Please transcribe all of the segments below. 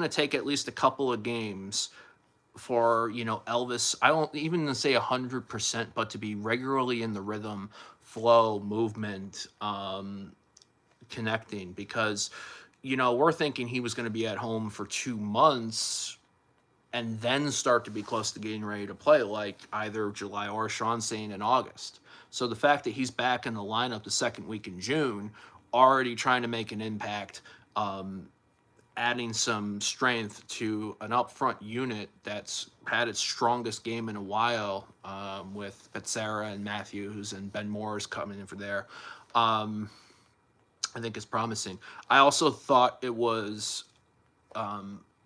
to take at least a couple of games for, you know, Elvis, I don't even say 100%, but to be regularly in the rhythm, flow, movement, connecting, because, you know, we're thinking he was going to be at home for 2 months and then start to be close to getting ready to play, like either July or Sean saying in August. So the fact that he's back in the lineup the second week in June, already trying to make an impact, adding some strength to an upfront unit that's had its strongest game in a while, with Petsera and Matthews and Ben Moore's coming in for there. I think is promising. I also thought it was,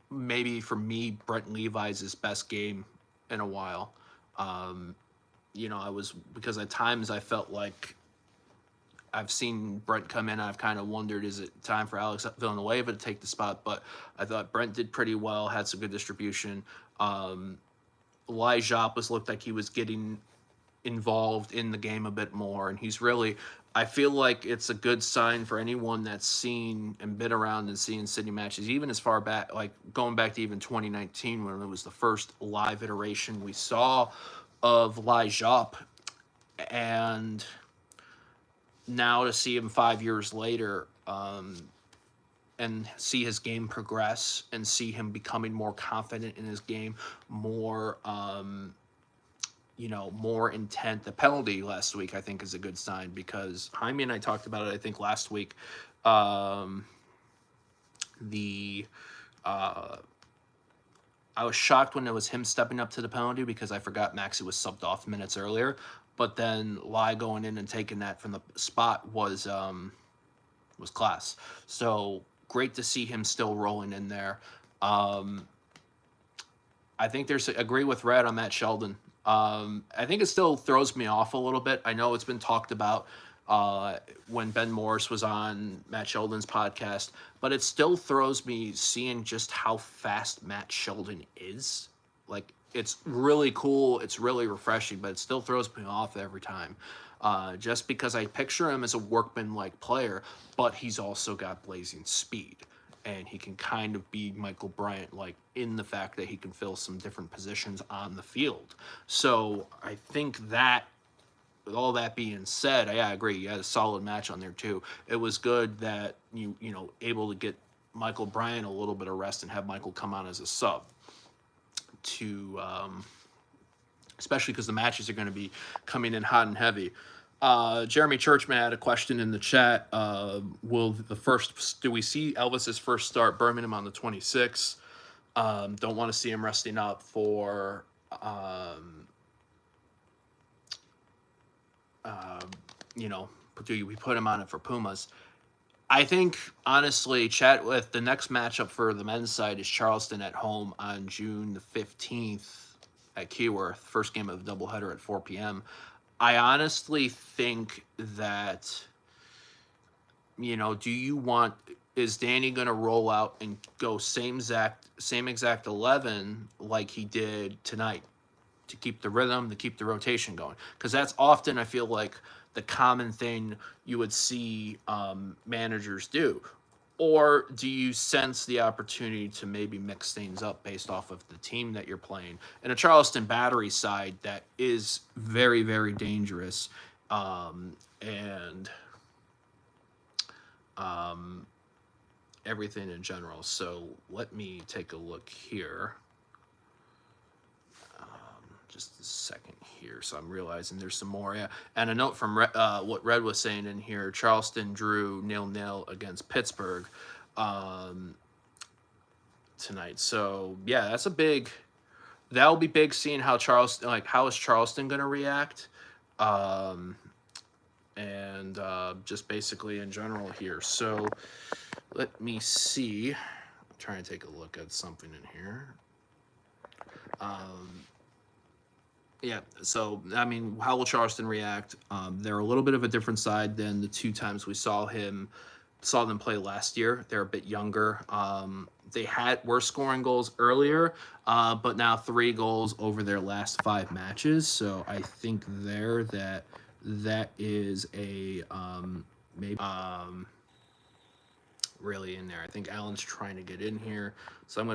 maybe for me, Brent Levi's best game in a while. You know, I was, because at times I felt like I've seen Brent come in, and I've kind of wondered, is it time for Alex Villanueva to take the spot? But I thought Brent did pretty well, had some good distribution. Elijah looked like he was getting involved in the game a bit more, and he's really, I feel like it's a good sign for anyone that's seen and been around and seen city matches, even as far back, like going back to even 2019, when it was the first live iteration we saw of Elijah, and now to see him 5 years later, and see his game progress and see him becoming more confident in his game, more, you know, more intent. The penalty last week, I think, is a good sign, because Jaime and I talked about it, I think, last week. I was shocked when it was him stepping up to the penalty, because I forgot Maxey was subbed off minutes earlier. But then Lai going in and taking that from the spot was class. So great to see him still rolling in there. I think agree with Red on Matt Sheldon. I think it still throws me off a little bit. I know it's been talked about when Ben Morris was on Matt Sheldon's podcast, but it still throws me seeing just how fast Matt Sheldon is. Like, it's really cool, it's really refreshing, but it still throws me off every time. Just because I picture him as a workman-like player, but he's also got blazing speed. And he can kind of be Michael Bryant, like, in the fact that he can fill some different positions on the field. So I think that, with all that being said, I agree. You had a solid match on there too. It was good that you know, able to get Michael Bryant a little bit of rest and have Michael come on as a sub, to especially because the matches are going to be coming in hot and heavy. Jeremy Churchman had a question in the chat. Do we see Elvis's first start Birmingham on the 26th? Don't want to see him resting up for you know, do we put him on it for Pumas? I think, honestly, chat with the next matchup for the men's side is Charleston at home on June the 15th at Keyworth. First game of the doubleheader at 4 p.m. I honestly think that, you know, is Danny going to roll out and go same exact 11 like he did tonight, to keep the rhythm, to keep the rotation going? Because that's often, I feel like, the common thing you would see managers do. Or do you sense the opportunity to maybe mix things up based off of the team that you're playing? And a Charleston Battery side that is very, very dangerous, and everything in general. So let me take a look here. Just a second here. So I'm realizing there's some more. Yeah. And a note from what Red was saying in here: Charleston drew 0-0 against Pittsburgh tonight. So yeah, that'll be big, seeing how Charleston, like, how is Charleston going to react? And just basically in general here. So let me see. I'm trying to take a look at something in here. Yeah, so, I mean, how will Charleston react? They're a little bit of a different side than the two times we saw them play last year. They're a bit younger. They were scoring goals earlier, but now 3 goals over their last 5 matches. So I think that is a maybe really in there. I think Alan's trying to get in here, so I'm going